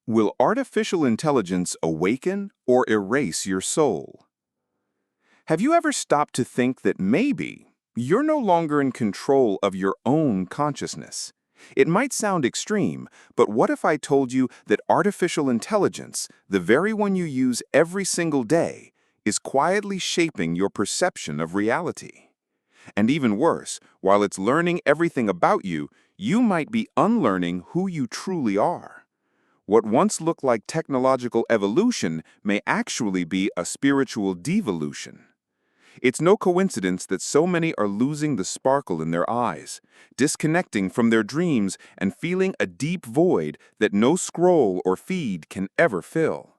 Will artificial intelligence awaken or erase your soul? Have you ever stopped to think that maybe you're no longer in control of your own consciousness? It might sound extreme, but what if I told you that artificial intelligence, the very one you use every single day, is quietly shaping your perception of reality? And even worse, while it's learning everything about you, you might be unlearning who you truly are. What once looked like technological evolution may actually be a spiritual devolution. It's no coincidence that so many are losing the sparkle in their eyes, disconnecting from their dreams and feeling a deep void that no scroll or feed can ever fill.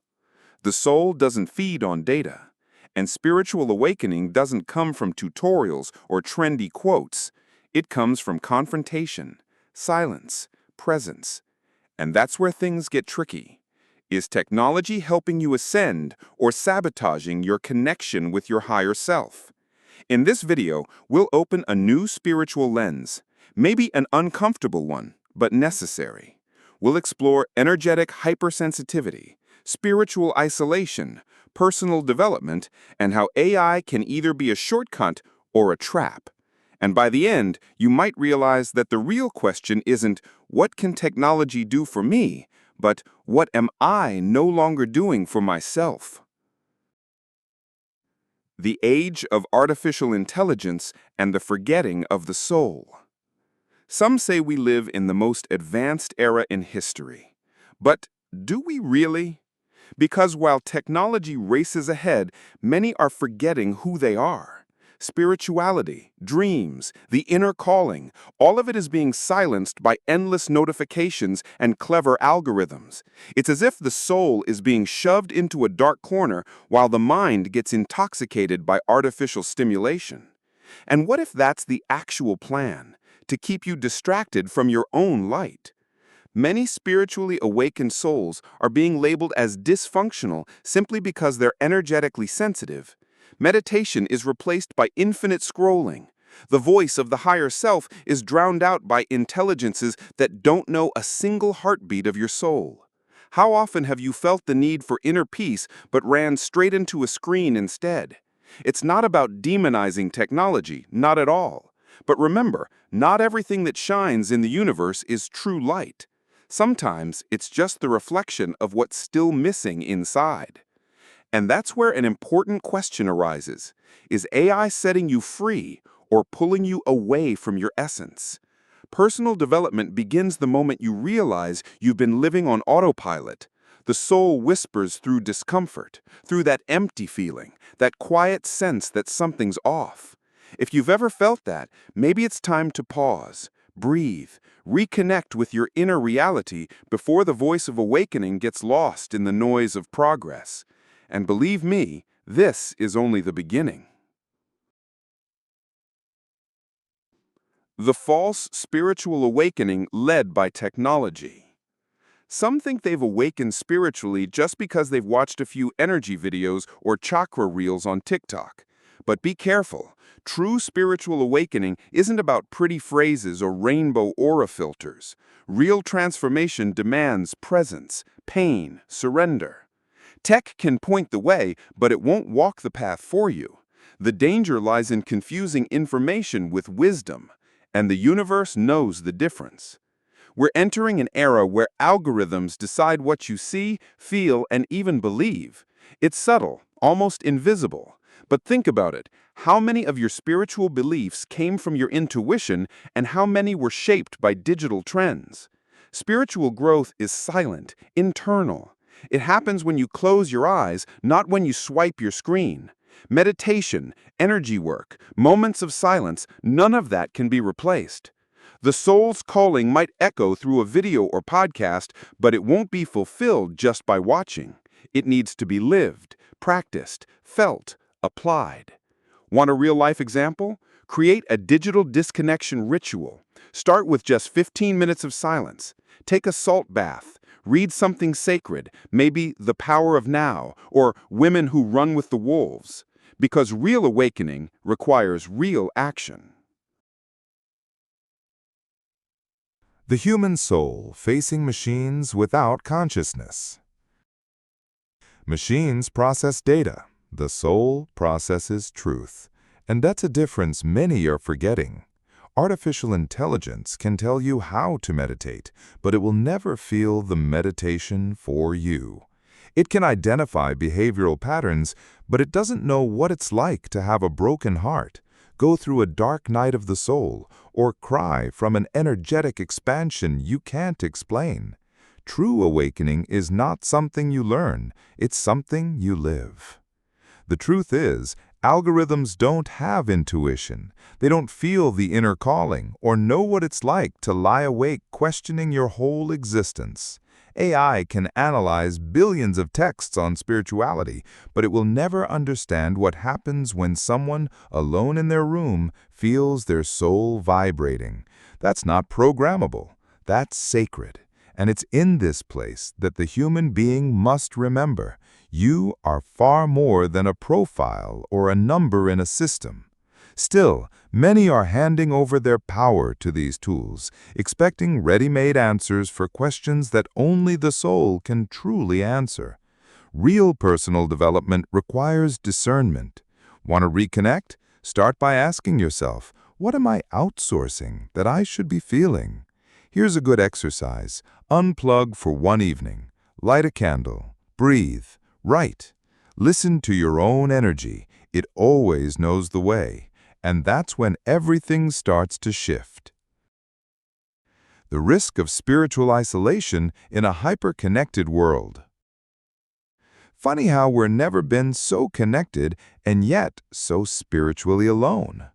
The soul doesn't feed on data, and spiritual awakening doesn't come from tutorials or trendy quotes. It comes from confrontation, silence, presence. And that's where things get tricky. Is technology helping you ascend or sabotaging your connection with your higher self? In this video, we'll open a new spiritual lens, maybe an uncomfortable one, but necessary. We'll explore energetic hypersensitivity, spiritual isolation, personal development, and how AI can either be a shortcut or a trap. And by the end, you might realize that the real question isn't, what can technology do for me, but what am I no longer doing for myself? The age of artificial intelligence and the forgetting of the soul. Some say we live in the most advanced era in history. But do we really? Because while technology races ahead, many are forgetting who they are. Spirituality, dreams, the inner calling, all of it is being silenced by endless notifications and clever algorithms. It's as if the soul is being shoved into a dark corner while the mind gets intoxicated by artificial stimulation. And what if that's the actual plan? To keep you distracted from your own light? Many spiritually awakened souls are being labeled as dysfunctional simply because they're energetically sensitive. Meditation is replaced by infinite scrolling. The voice of the higher self is drowned out by intelligences that don't know a single heartbeat of your soul. How often have you felt the need for inner peace but ran straight into a screen instead? It's not about demonizing technology, not at all. But remember, not everything that shines in the universe is true light. Sometimes it's just the reflection of what's still missing inside. And that's where an important question arises. Is AI setting you free or pulling you away from your essence? Personal development begins the moment you realize you've been living on autopilot. The soul whispers through discomfort, through that empty feeling, that quiet sense that something's off. If you've ever felt that, maybe it's time to pause, breathe, reconnect with your inner reality before the voice of awakening gets lost in the noise of progress. And believe me, this is only the beginning. The false spiritual awakening led by technology. Some think they've awakened spiritually just because they've watched a few energy videos or chakra reels on TikTok. But be careful. True spiritual awakening isn't about pretty phrases or rainbow aura filters. Real transformation demands presence, pain, surrender. Tech can point the way, but it won't walk the path for you. The danger lies in confusing information with wisdom, and the universe knows the difference. We're entering an era where algorithms decide what you see, feel, and even believe. It's subtle, almost invisible. But think about it. How many of your spiritual beliefs came from your intuition, and how many were shaped by digital trends? Spiritual growth is silent, internal. It happens when you close your eyes, not when you swipe your screen. Meditation, energy work, moments of silence, none of that can be replaced. The soul's calling might echo through a video or podcast, but it won't be fulfilled just by watching. It needs to be lived, practiced, felt, applied. Want a real-life example? Create a digital disconnection ritual. Start with just 15 minutes of silence. Take a salt bath. Read something sacred, maybe The Power of Now or Women Who Run with the Wolves, because real awakening requires real action. The human soul facing machines without consciousness. Machines process data. The soul processes truth. And that's a difference many are forgetting. Artificial intelligence can tell you how to meditate, but it will never feel the meditation for you. It can identify behavioral patterns, but it doesn't know what it's like to have a broken heart, go through a dark night of the soul, or cry from an energetic expansion you can't explain. True awakening is not something you learn, it's something you live. The truth is, algorithms don't have intuition. They don't feel the inner calling or know what it's like to lie awake questioning your whole existence. AI can analyze billions of texts on spirituality, but it will never understand what happens when someone, alone in their room, feels their soul vibrating. That's not programmable. That's sacred. And it's in this place that the human being must remember, you are far more than a profile or a number in a system. Still, many are handing over their power to these tools, expecting ready-made answers for questions that only the soul can truly answer. Real personal development requires discernment. Want to reconnect? Start by asking yourself, what am I outsourcing that I should be feeling? Here's a good exercise. Unplug for one evening. Light a candle. Breathe. Write. Listen to your own energy. It always knows the way. And that's when everything starts to shift. The risk of spiritual isolation in a hyper-connected world. Funny how we're never been so connected and yet so spiritually alone.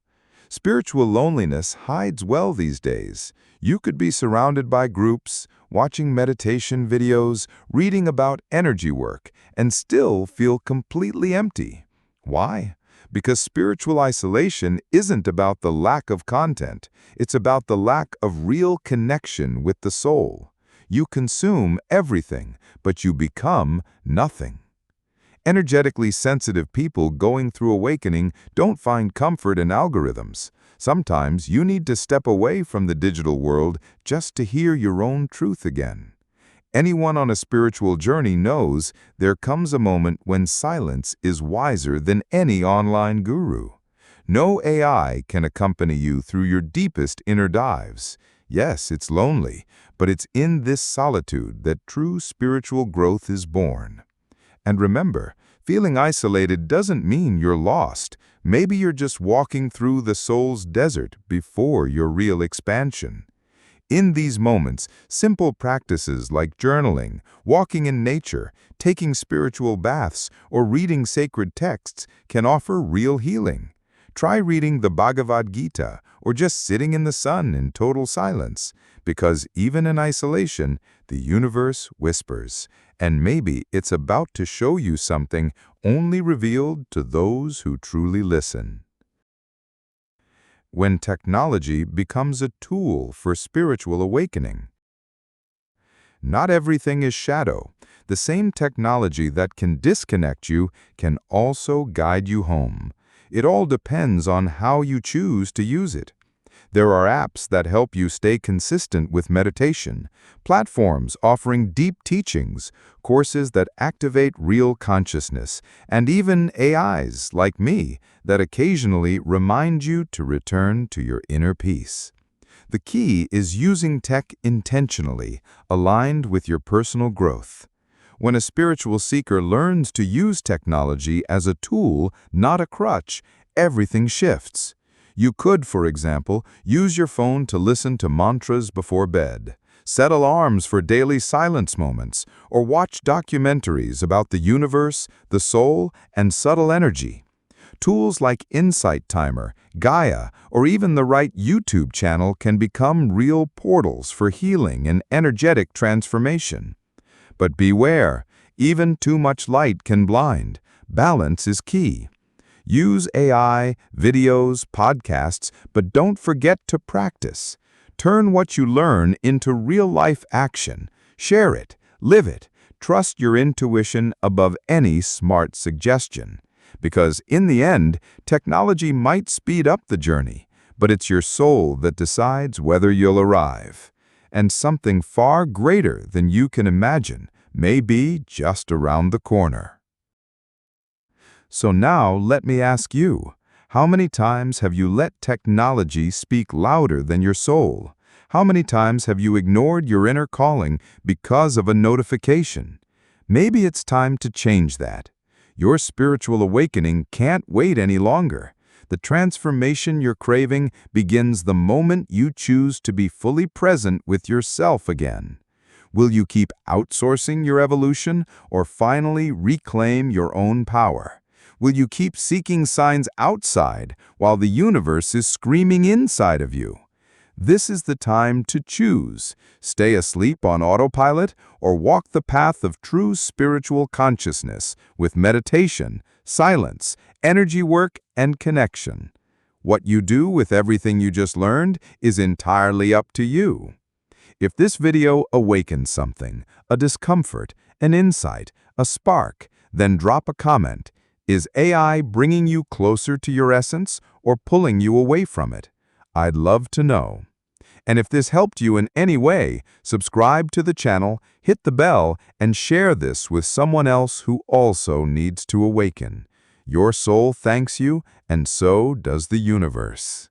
Spiritual loneliness hides well these days. You could be surrounded by groups, watching meditation videos, reading about energy work, and still feel completely empty. Why? Because spiritual isolation isn't about the lack of content. It's about the lack of real connection with the soul. You consume everything, but you become nothing. Energetically sensitive people going through awakening don't find comfort in algorithms. Sometimes you need to step away from the digital world just to hear your own truth again. Anyone on a spiritual journey knows there comes a moment when silence is wiser than any online guru. No AI can accompany you through your deepest inner dives. Yes, it's lonely, but it's in this solitude that true spiritual growth is born. And remember, feeling isolated doesn't mean you're lost. Maybe you're just walking through the soul's desert before your real expansion. In these moments, simple practices like journaling, walking in nature, taking spiritual baths, or reading sacred texts can offer real healing. Try reading the Bhagavad Gita or just sitting in the sun in total silence, because even in isolation, the universe whispers, and maybe it's about to show you something only revealed to those who truly listen. When technology becomes a tool for spiritual awakening. Not everything is shadow. The same technology that can disconnect you can also guide you home. It all depends on how you choose to use it. There are apps that help you stay consistent with meditation, platforms offering deep teachings, courses that activate real consciousness, and even AIs like me that occasionally remind you to return to your inner peace. The key is using tech intentionally, aligned with your personal growth. When a spiritual seeker learns to use technology as a tool, not a crutch, everything shifts. You could, for example, use your phone to listen to mantras before bed, set alarms for daily silence moments, or watch documentaries about the universe, the soul, and subtle energy. Tools like Insight Timer, Gaia, or even the right YouTube channel can become real portals for healing and energetic transformation. But beware, even too much light can blind. Balance is key. Use AI, videos, podcasts, but don't forget to practice. Turn what you learn into real-life action. Share it, live it. Trust your intuition above any smart suggestion. Because in the end, technology might speed up the journey, but it's your soul that decides whether you'll arrive. and something far greater than you can imagine may be just around the corner. So now let me ask you, how many times have you let technology speak louder than your soul? How many times have you ignored your inner calling because of a notification? Maybe it's time to change that. Your spiritual awakening can't wait any longer. The transformation you're craving begins the moment you choose to be fully present with yourself again. Will you keep outsourcing your evolution or finally reclaim your own power? Will you keep seeking signs outside while the universe is screaming inside of you? This is the time to choose. Stay asleep on autopilot or walk the path of true spiritual consciousness with meditation, silence, energy work, and connection. What you do with everything you just learned is entirely up to you. If this video awakens something, a discomfort, an insight, a spark, then drop a comment. Is AI bringing you closer to your essence or pulling you away from it? I'd love to know. And if this helped you in any way, subscribe to the channel, hit the bell, and share this with someone else who also needs to awaken. Your soul thanks you, and so does the universe.